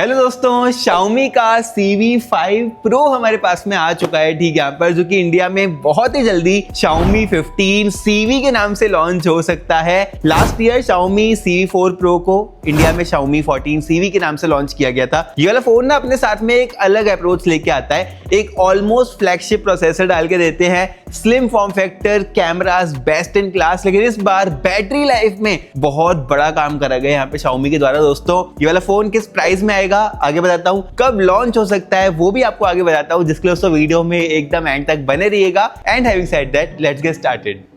Hello दोस्तों, Xiaomi का CV5 Pro हमारे पास में आ चुका है। ठीक है, यहाँ पर जो कि इंडिया में बहुत ही जल्दी Xiaomi 15 CV के नाम से लॉन्च हो सकता है। Last year Xiaomi CV4 Pro को इंडिया में Xiaomi 14 CV के नाम से लॉन्च किया गया था। ये वाला फोन ना अपने साथ में एक अलग अप्रोच लेके आता है, एक ऑलमोस्ट फ्लैगशिप प्रोसेसर डाल के देते हैं, slim form factor, cameras best in class, लेकिन इस बार बैटरी लाइफ में बहुत बड़ा काम करा गया यहाँ पे Xiaomi के द्वारा। दोस्तों, ये वाला फोन किस प्राइस में आएगा आगे बताता हूँ, कब लॉन्च हो सकता है वो भी आपको आगे बताता हूँ, जिसके लिए दोस्तों वीडियो में एकदम एंड तक बने रहिएगा। And having said that, let's get started.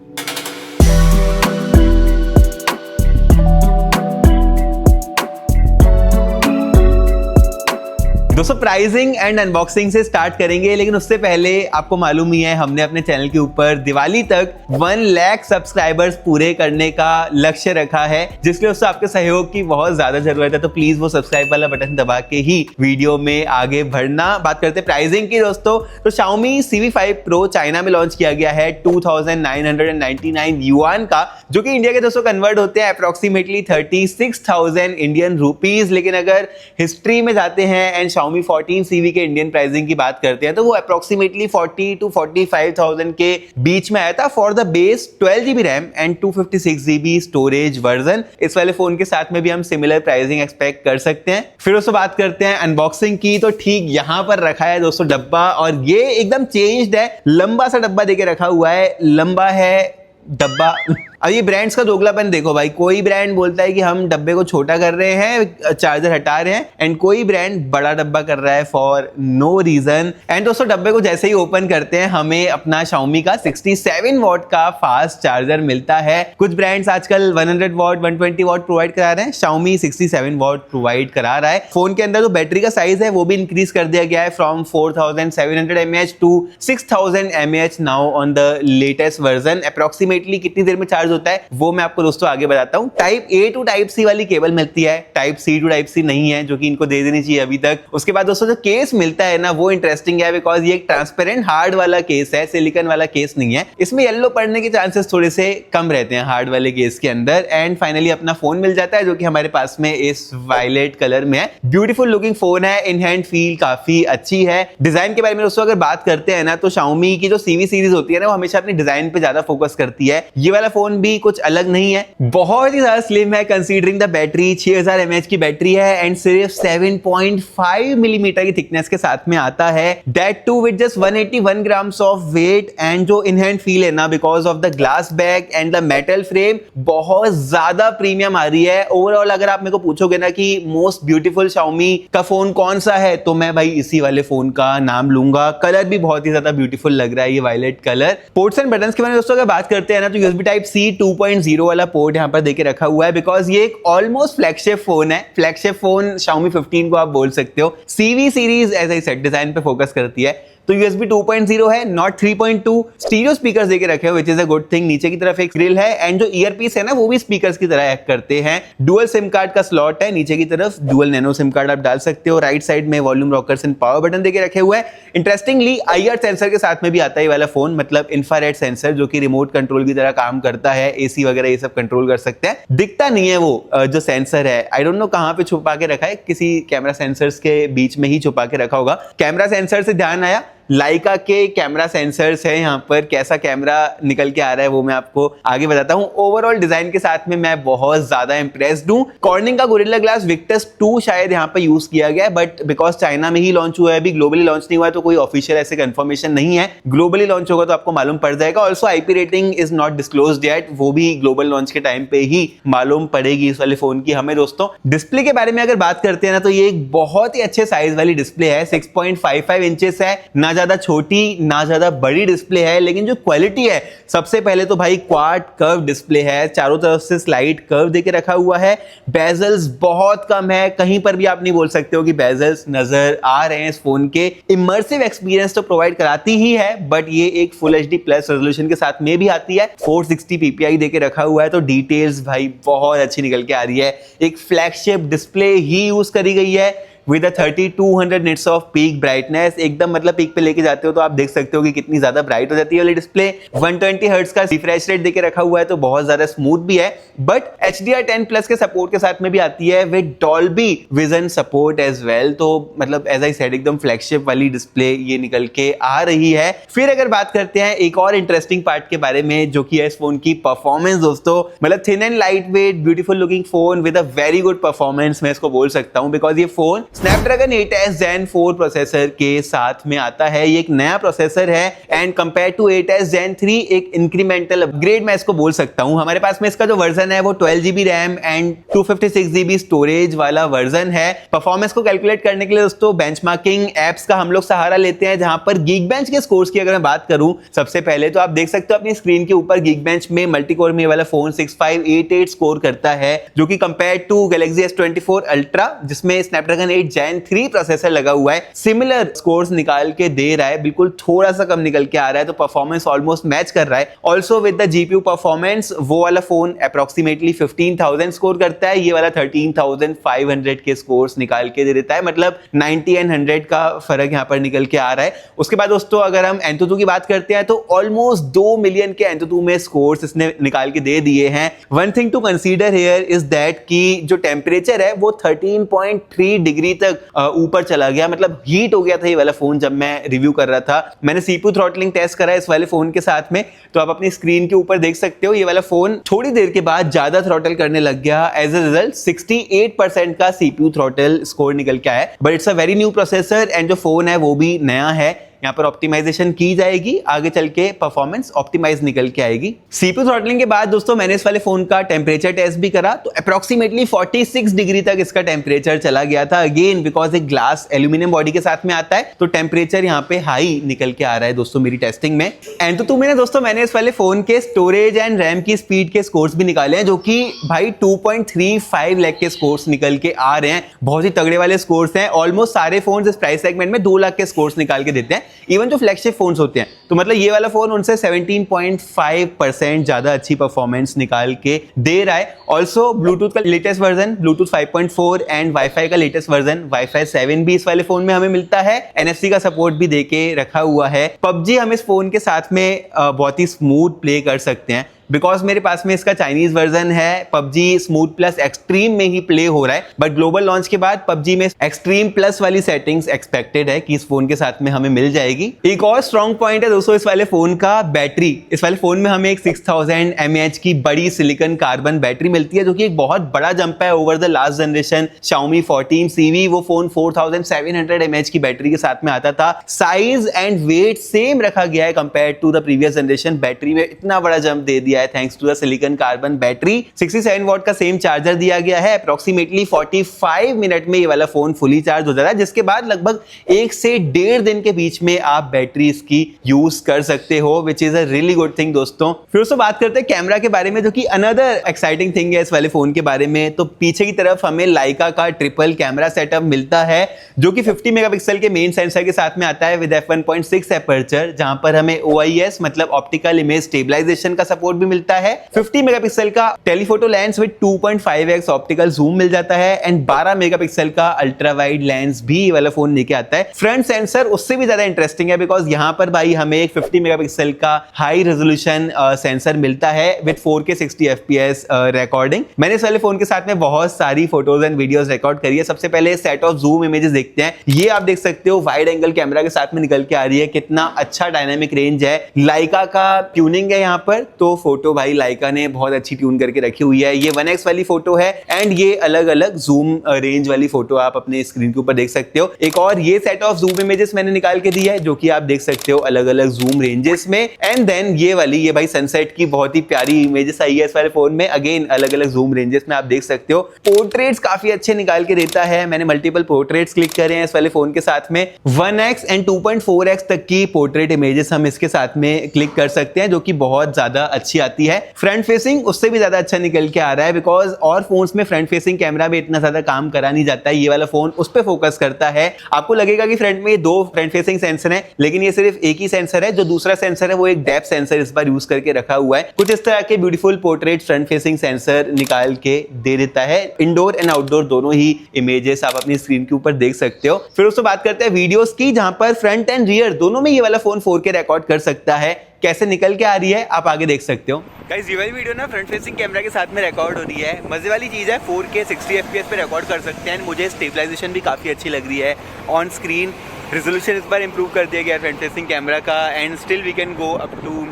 दोस्तों, प्राइसिंग एंड अनबॉक्सिंग से स्टार्ट करेंगे, लेकिन उससे पहले आपको मालूम ही है हमने अपने चैनल के ऊपर दिवाली तक 1 लाख सब्सक्राइबर्स पूरे करने का लक्ष्य रखा है, जिसके लिए दोस्तों आपके सहयोग की बहुत ज्यादा जरूरत है। तो प्लीज वो सब्सक्राइब वाला बटन दबा के ही वीडियो में आगे बढ़ना। बात करते हैं प्राइसिंग की दोस्तों, तो Xiaomi CV5 Pro चाइना में लॉन्च किया गया है 2999 युआन का, जो कि इंडिया के दोस्तों कन्वर्ट होते हैं अप्रोक्सीमेटली 36,000 इंडियन रुपीज। लेकिन अगर हिस्ट्री में जाते हैं एंड Xiaomi 14 CV के इंडियन प्राइसिंग की बात करते हैं तो वो अप्रोक्सीमेटली 40 to 45,000 के बीच में आया था for the base 12 GB RAM and 256 GB storage version. इस वाले फोन के साथ में भी हम सिमिलर प्राइसिंग एक्सपेक्ट कर सकते हैं। फिर उससे बात करते हैं अनबॉक्सिंग की, तो ठीक यहां पर रखा है दोस्तों डब्बा, और ये एकदम चेंज्ड है, लंबा सा डब्बा देके रखा हुआ है, लंबा है डब्बा। अब ये ब्रांड्स का दोगलापन देखो भाई, कोई ब्रांड बोलता है कि हम डब्बे को छोटा कर रहे हैं, चार्जर हटा रहे हैं, एंड कोई ब्रांड बड़ा डब्बा कर रहा है फॉर नो रीजन। एंड दोस्तों, डब्बे को जैसे ही ओपन करते हैं हमें अपना Xiaomi का 67 वॉट का फास्ट चार्जर मिलता है। कुछ ब्रांड्स आजकल 100 वॉट 120 वॉट प्रोवाइड करा रहे हैं, Xiaomi 67 वॉट प्रोवाइड करा रहा है। फोन के अंदर जो बैटरी का साइज है वो भी इंक्रीज कर दिया गया है from 4700 mAh to 6000 mAh now on the latest version. Approximately कितनी देर में चार्ज होता है वो मैं आपको दोस्तों आगे बताता हूं। Type A to type C वाली केबल मिलती है, type C to type C नहीं है, जो कि इनको दे देनी चाहिए अभी तक। उसके बाद दोस्तों जो केस मिलता है ना वो इंटरेस्टिंग है, बिकॉज ये एक ट्रांसपेरेंट हार्ड वाला केस है, सिलिकॉन वाला केस नहीं है। इसमें येलो पड़ने के चांसेस थोड़े से कम रहते हैं हार्ड वाले केस के अंदर। एंड फाइनली अपना फोन मिल जाता है, जो कि हमारे पास में इस वायलेट कलर में है। ब्यूटीफुल लुकिंग फोन है, इन हैंड फील काफी अच्छी है। डिजाइन के बारे में दोस्तों अगर बात करते हैं ना, तो Xiaomi की जो CV सीरीज होती है ना वो हमेशा अपनी डिजाइन पे ज्यादा फोकस करती है। ये वाला फोन भी कुछ अलग नहीं है, बहुत ही ज्यादा स्लिम है कंसीडरिंग द बैटरी। 6000 mAh की बैटरी है एंड सिर्फ 7.5 मिलीमीटर की थिकनेस के साथ में आता है, that too with just 181 grams of weight. And जो इन हैंड फील है ना, because of the glass back and the metal frame, बहुत ज्यादा प्रीमियम आ रही है। ओवरऑल अगर आप मेरे को पूछोगे ना कि मोस्ट ब्यूटीफुल Xiaomi का फोन कौन सा है, तो मैं भाई इसी वाले फोन का नाम लूंगा। कलर भी बहुत ही ज्यादा ब्यूटीफुल लग रहा है, ये violet colour. Ports and buttons के बारे में दोस्तों अगर बात करते हैं ना, तो USB टाइप C 2.0 वाला पोर्ट यहाँ पर देके रखा हुआ है, बिकॉज ये एक ऑलमोस्ट फ्लैगशिप फोन है। फ्लैगशिप फोन Xiaomi 15 को आप बोल सकते हो। CV सीरीज ऐसा ही सेट डिजाइन पे फोकस करती है, तो USB 2.0 है, नॉट 3.2। स्टीरियो स्पीकर्स देके रखे हुए, which is a good thing. नीचे की तरफ एक ग्रिल है, एंड जो ईयरपीस है ना वो भी स्पीकर्स की तरह एक्ट करते हैं। डुअल सिम कार्ड का स्लॉट है, नीचे की तरफ डुअल नैनो सिम कार्ड आप डाल सकते हो। राइट साइड में volume rockers and power button देके रखे हुए हैं। इंटरेस्टिंगली IR सेंसर के साथ में भी आता है वाला फोन, मतलब इंफ्रारेड सेंसर, जो कि रिमोट कंट्रोल की तरह काम करता है। AC वगैरह ये सब कंट्रोल कर सकते हैं। दिखता नहीं है वो जो सेंसर है, आई डोंट नो कहां पे छुपा के रखा है, किसी कैमरा सेंसर्स के बीच में ही छुपा के रखा होगा। कैमरा सेंसर से ध्यान आया, लाइका के कैमरा सेंसर्स है यहाँ पर। कैसा कैमरा निकल के आ रहा है वो मैं आपको आगे बताता हूँ। ओवरऑल डिजाइन के साथ में मैं बहुत ज्यादा इंप्रेस्ड हूँ। कॉर्निंग का गोरिल्ला ग्लास विक्टस 2 शायद यहाँ पर यूज किया गया है, बट बिकॉज चाइना में ही लॉन्च हुआ है, अभी ग्लोबली लॉन्च नहीं हुआ है, तो कोई ऑफिशियल ऐसे कंफर्मेशन नहीं है। ग्लोबली लॉन्च होगा तो आपको मालूम पड़ जाएगा। Also IP rating is not disclosed yet, वो भी ग्लोबल लॉन्च के टाइम पे ही मालूम पड़ेगी इस वाले फोन की हमें। दोस्तों, डिस्प्ले के बारे में अगर बात करते हैं ना, तो ये एक बहुत ही अच्छे साइज वाली डिस्प्ले है। 6.55 इंचेस है, ना ज्यादा छोटी ना ज्यादा बड़ी डिस्प्ले है, लेकिन जो क्वालिटी है, सबसे पहले तो भाई क्वाड कर्व डिस्प्ले है, चारों तरफ से स्लाइड कर्व देके रखा हुआ है। बेजल्स बहुत कम है, कहीं पर भी आप नहीं बोल सकते हो कि बेजल्स नजर आ रहे हैं इस फोन के। इमर्सिव एक्सपीरियंस तो प्रोवाइड कराती ही है, बट ये एक फुल HD प्लस रेजोल्यूशन के साथ में भी आती है। 460 PPI देके रखा हुआ है, तो डिटेल्स भाई बहुत अच्छी निकल के आ रही है। एक फ्लैगशिप डिस्प्ले ही यूज करी गई है। With 3200 nits off peak brightness. एकदम मतलब पीक पे लेके जाते हो तो आप देख सकते हो कि कितनी ज्यादा ब्राइट हो जाती है वाली डिस्प्ले। 120 हर्ट्ज का रिफ्रेश रेट देके रखा हुआ है तो बहुत ज्यादा स्मूथ भी है, बट HDR10 प्लस के सपोर्ट के साथ में भी आती है with Dolby Vision support as well. तो मतलब एज आई सेड एकदम फ्लैगशिप वाली डिस्प्ले ये निकल के आ रही है। फिर अगर बात करते हैं एक और इंटरेस्टिंग पार्ट के बारे में जो कि है इस फोन की परफॉर्मेंस दोस्तों, मतलब thin and light weight beautiful looking phone with a very good performance मैं इसको बोल सकता हूं, बिकॉज ये phone Snapdragon 8s Gen 4 processor के साथ में आता है। ये एक नया प्रोसेसर है and compare to 8s Gen 3 एक इंक्रीमेंटल अपग्रेड मैं इसको बोल सकता हूं। हमारे पास में इसका जो वर्जन है वो 12GB RAM and 256GB storage वाला वर्जन है। परफॉर्मेंस को कैलकुलेट करने के लिए दोस्तों बेंचमार्किंग एप्स का हम लोग सहारा लेते हैं, जहां पर Geekbench के स्कोर्स की अगर मैं बात करूं सबसे पहले तो आप देख सकते हो अपनी स्क्रीन के ऊपर Geekbench में मल्टीकोर में वाला फोन 6588 स्कोर करता है, जो कि compare to Galaxy S24 Ultra जिसमें Snapdragon 8 Gen 3 प्रोसेसर लगा हुआ है सिमिलर स्कोर्स निकाल के दे रहा है, बिल्कुल थोड़ा सा कम निकल के आ रहा है, तो परफॉर्मेंस ऑलमोस्ट मैच कर रहा है। Also with the GPU performance वो वाला फोन अप्रोक्सीमेटली 15,000 स्कोर करता है, ये वाला 13,500 के स्कोर्स निकाल के दे देता है, मतलब 90 एंड 100 का फर्क यहाँ पर निकल के आ रहा है। उसके बाद दोस्तों अगर हम Antutu की बात करते हैं तो ऑलमोस्ट 2 मिलियन के Antutu में स्कोर्स इसने निकाल के दे दिए हैं। One thing to consider here is that कि जो टेम्परेचर है वो 13.3 डिग्री तक ऊपर चला गया, मतलब हीट हो गया था ये वाला फोन जब मैं रिव्यू कर रहा था। मैंने CPU थ्रॉटलिंग टेस्ट करा इस वाले फोन के साथ में, तो आप अपनी स्क्रीन के ऊपर देख सकते हो ये वाला फोन थोड़ी देर के बाद ज्यादा थ्रॉटल करने लग गया। एज अ रिजल्ट 68% का CPU थ्रॉटल स्कोर निकल के आया, but it's a very new processor and जो फोन है वो भी नया है। यहाँ पर ऑप्टिमाइजेशन की जाएगी, आगे चल के परफॉर्मेंस ऑप्टिमाइज निकल के आएगी। CPU थ्रॉटलिंग के बाद दोस्तों मैंने इस वाले फोन का टेम्परेचर टेस्ट भी करा तो अप्रोक्सीमेटली 46 डिग्री तक इसका टेम्परेचर चला गया था। अगेन बिकॉज एक ग्लास एल्यूमिनियम बॉडी के साथ में आता है तो टेम्परेचर यहाँ पे हाई निकल के आ रहा है दोस्तों मेरी टेस्टिंग में। एंड तो तुम्हें दोस्तों मैंने इस वाले फोन के स्टोरेज एंड रैम की स्पीड के स्कोर्स भी निकाले हैं, जो कि भाई 2.35 लाख के स्कोर्स निकल के आ रहे हैं। बहुत ही तगड़े वाले स्कोर्स हैं। ऑलमोस्ट सारे फोन इस प्राइस सेगमेंट में 2 लाख के स्कोर्स निकाल के देते हैं, इवन जो फ्लैगशिप फोन्स होते हैं। तो मतलब ये वाला फोन उनसे 17.5% ज्यादा अच्छी परफॉर्मेंस निकाल के दे रहा है। ऑल्सो ब्लूटूथ का latest version Bluetooth 5.4 and wifi का लेटेस्ट वर्जन वाईफाई 7 भी इस वाले फोन में हमें मिलता है। NFC का सपोर्ट भी देके रखा हुआ है। PUBG हम इस फोन के साथ में बहुत ही स्मूथ प्ले कर सकते हैं, बिकॉज मेरे पास में इसका चाइनीज वर्जन है। PUBG स्मूथ प्लस एक्सट्रीम में ही प्ले हो रहा है, बट ग्लोबल लॉन्च के बाद PUBG में एक्सट्रीम प्लस वाली सेटिंग्स एक्सपेक्टेड है कि इस फोन के साथ में हमें मिल जाएगी। एक और स्ट्रॉन्ग पॉइंट है दोस्तों इस वाले फोन का बैटरी। इस वाले फोन में हमें एक 6000 mAh की बड़ी सिलिकॉन कार्बन बैटरी मिलती है, जो कि एक बहुत बड़ा जंप है over the last generation Xiaomi 14 CV। वो फोन 4700 mAh की बैटरी के साथ में आता था। साइज एंड वेट सेम रखा गया है compare to the previous generation. Battery में इतना बड़ा जंप दे दिया है thanks to the silicon carbon battery. 67 watt का सेम चार्जर दिया गया है। अप्रोक्सीमेटली 45 मिनट में ये वाला फोन फुली चार्ज हो जाता है, जिसके बाद लगभग 1 से 1.5 दिन के बीच में आप बैटरी इसकी यूज कर सकते हो, which is a really good thing दोस्तों। फिर उससे बात करते हैं कैमरा के बारे में, जो कि अनदर एक्साइटिंग थिंग है इस वाले फोन के बारे में। तो पीछे की तरफ हमें लाइका का ट्रिपल कैमरा सेटअप मिलता है, जो कि 50 मेगापिक्सल के मेन सेंसर के साथ में आता है विद f1.6 एपर्चर, जहां पर हमें OIS मतलब ऑप्टिकल इमेज स्टेबलाइजेशन का सपोर्ट भी मिलता है। 50 मेगापिक्सल का telephoto lens with 2.5x optical zoom मिल जाता है एंड 12 मेगापिक्सल का अल्ट्रा वाइड लेंस भी वाला फोन लेके आता है। फ्रंट सेंसर उससे भी ज्यादा इंटरेस्टिंग है, बिकॉज यहां पर भाई हमें एक 50 मेगापिक्सल का हाई रेजोल्यूशन सेंसर मिलता है विद 4K 60 FPS रिकॉर्डिंग। मैंने इस वाले फोन के साथ में बहुत सारी फोटोज एंड वीडियोस रिकॉर्ड करी है। सबसे पहले सेट ऑफ जूम इमेजेस देखते हैं। ये आप देख सकते हो वाइड एंगल कैमरा के साथ में निकल के आ रही है, कितना अच्छा डायनामिक रेंज है। लाइका का ट्यूनिंग है यहाँ पर, तो फोटो भाई लाइका ने बहुत अच्छी ट्यून करके रखी हुई है। ये 1x वाली फोटो है एंड ये अलग अलग जूम रेंज वाली फोटो आप अपने स्क्रीन के ऊपर देख सकते हो। एक और ये सेट ऑफ जूम इमेजेस मैंने निकाल के दी है, जो कि आप देख सकते हो अलग अलग जूम रेंजेस में। एंड देन ये वाली ये भाई सनसेट की बहुत ही प्यारी इमेजेस आई है इस वाले फोन में, अगेन अलग अलग जूम रेंजेस में आप देख सकते हो। पोर्ट्रेट्स काफी अच्छे निकाल के देता है। मैंने मल्टीपल पोर्ट्रेट्स क्लिक करे हैं इस वाले फोन के साथ में। 1x एंड 2.4x तक की पोर्ट्रेट इमेजेस हम इसके साथ में क्लिक कर सकते हैं, जो कि बहुत ज्यादा अच्छी आती है। फ्रंट फेसिंग उससे भी ज्यादा अच्छा निकल के आ रहा है, बिकॉज और फोन्स में फ्रंट फेसिंग कैमरा में इतना ज्यादा काम करा नहीं जाता है, ये वाला फोन उस पर फोकस करता है। आपको लगेगा कि फ्रंट में 2 फ्रंट फेसिंग सेंसर है, लेकिन ये सिर्फ एक ही सेंसर है। जो दूसरा सेंसर है वो एक डेप्थ सेंसर इस बार यूज करके रखा हुआ है। कुछ इस तरह के beautiful portrait front facing sensor निकाल के दे देता है। इंडोर एंड आउटडोर दोनों ही इमेजेस आप अपनी स्क्रीन के ऊपर देख सकते हो। फिर उससे बात करते हैं वीडियोस की, जहां पर फ्रंट एंड रियर दोनों में ये वाला फोन 4K रिकॉर्ड कर सकता है। कैसे निकल के आ रही है आप आगे देख सकते हो। गाइस ये वाली वीडियो ना फ्रंट फेसिंग कैमरा के साथ में रिकॉर्ड हो रही है। मजे वाली चीज़ है, 4K 60 FPS पे रिकॉर्ड कर सकते हैं। मुझे स्टेबलाइजेशन भी काफ़ी अच्छी लग रही है। ऑन स्क्रीन रेजोल्यूशन इस बार इंप्रूव कर दिया गया फ्रंट फेसिंग कैमरा का, and still we can go up to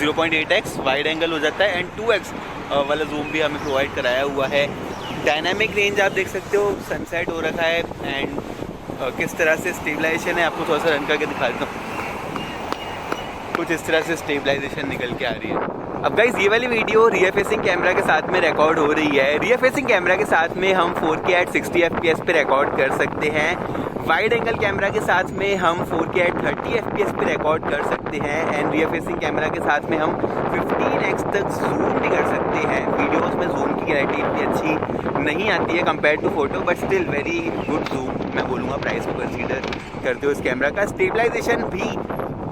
0.8x wide angle हो जाता है, एंड 2x वाला जूम भी हमें प्रोवाइड कराया हुआ है। डायनामिक रेंज आप देख सकते हो, सनसेट हो रखा है, एंड किस तरह से स्टेबलाइजेशन है आपको थोड़ा सा रन करके दिखा देता हूँ। कुछ इस तरह से स्टेबलाइजेशन निकल के आ रही है। अब गाइस ये वाली वीडियो रियर फेसिंग कैमरा के साथ में रिकॉर्ड हो रही है। रियर फेसिंग कैमरा के साथ में हम 4K at 60 FPS पे रिकॉर्ड कर सकते हैं। वाइड एंगल कैमरा के साथ में हम 4K at 30 FPS पे रिकॉर्ड कर सकते हैं, एंड रियर फेसिंग कैमरा के साथ में हम 15x तक जूम भी कर सकते हैं। वीडियोस में जूम की क्लैरिटी इतनी अच्छी नहीं आती है compare to photo, but still very good zoom मैं बोलूँगा प्राइस को कंसीडर करते हो इस कैमरा का। स्टेबलाइजेशन भी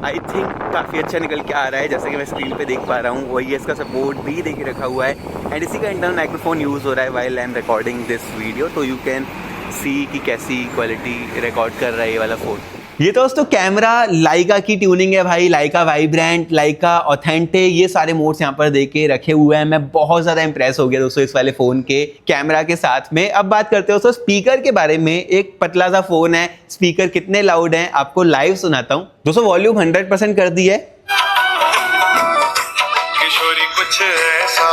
आई थिंक काफ़ी अच्छा निकल के आ रहा है, जैसे कि मैं स्क्रीन पे देख पा रहा हूँ। वही इसका सपोर्ट भी देख रखा हुआ है, एंड इसी का इंटरनल माइक्रोफोन यूज़ हो रहा है while I am recording this video, तो यू कैन सी कि कैसी क्वालिटी रिकॉर्ड कर रहा है ये वाला फ़ोन। ये तो दोस्तों कैमरा लाइका की ट्यूनिंग है भाई, लाइका वाइब्रेंट, लाइका ऑथेंटिक, ये सारे मोड्स यहाँ पर दे के रखे हुए हैं। मैं बहुत ज़्यादा इंप्रेस हो गया दोस्तों इस वाले फ़ोन के कैमरा के साथ में। अब बात करते हो दोस्तों स्पीकर के बारे में। एक पतला सा फ़ोन है, स्पीकर कितने लाउड हैं आपको लाइव सुनाता हूँ। दोस्तों वॉल्यूम 100% कर दी है। किशोरी कुछ ऐसा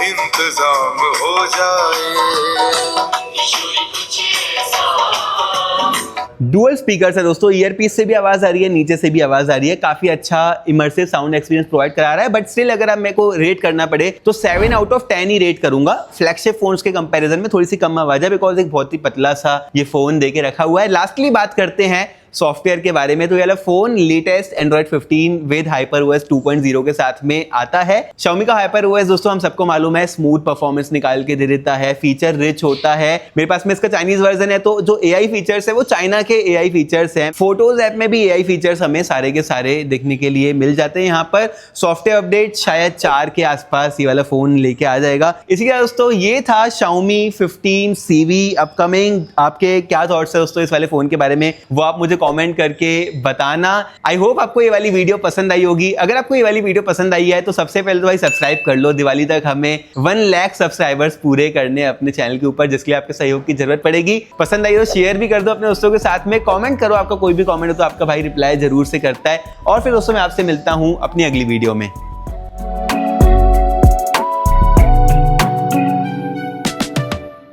इंतजाम हो जाए, डुअल स्पीकर है दोस्तों, ईयरपीस से भी आवाज आ रही है, नीचे से भी आवाज आ रही है। काफी अच्छा इमर्सिव साउंड एक्सपीरियंस प्रोवाइड करा रहा है, बट स्टिल अगर आप मेरे को रेट करना पड़े तो 7 out of 10 ही रेट करूंगा। फ्लैगशिप फोन्स के कंपैरिजन में थोड़ी सी कम आवाज है, बिकॉज एक बहुत ही पतला सा ये फोन देके रखा हुआ है। लास्टली बात करते हैं सॉफ्टवेयर के बारे में। तो ये वाला phone latest Android 15 with HyperOS 2.0 के साथ में आता है। Xiaomi का HyperOS दोस्तों हम सबको मालूम है स्मूथ परफॉर्मेंस निकाल के दे देता है, फीचर रिच होता है। मेरे पास में इसका चाइनीज वर्जन है, तो जो AI फीचर्स है वो चाइना के AI फीचर्स हैं। फोटोज ऐप में भी AI फीचर्स हमें सारे के सारे देखने के लिए मिल जाते हैं यहाँ पर। सॉफ्टवेयर अपडेट शायद 4 के आसपास ये वाला फोन लेके आ जाएगा। इसी के दोस्तों ये था Xiaomi 15 CV अपकमिंग। आपके क्या थॉट्स है दोस्तों इस वाले फोन के बारे में, वो आप मुझे कमेंट करके बताना। आई होप आपको ये वाली वीडियो पसंद आई होगी। अगर आपको ये वाली वीडियो पसंद आई है तो सबसे पहले तो भाई सब्सक्राइब कर लो। दिवाली तक हमें 1 लाख सब्सक्राइबर्स पूरे करने अपने चैनल के ऊपर, जिसके लिए आपके सहयोग की जरूरत पड़ेगी। पसंद आई तो शेयर भी कर दो अपने दोस्तों के साथ में, कमेंट करो। आपका कोई भी कमेंट हो तो आपका भाई रिप्लाई जरूर से करता है। और फिर दोस्तों मैं आपसे मिलता हूं अपनी अगली वीडियो में।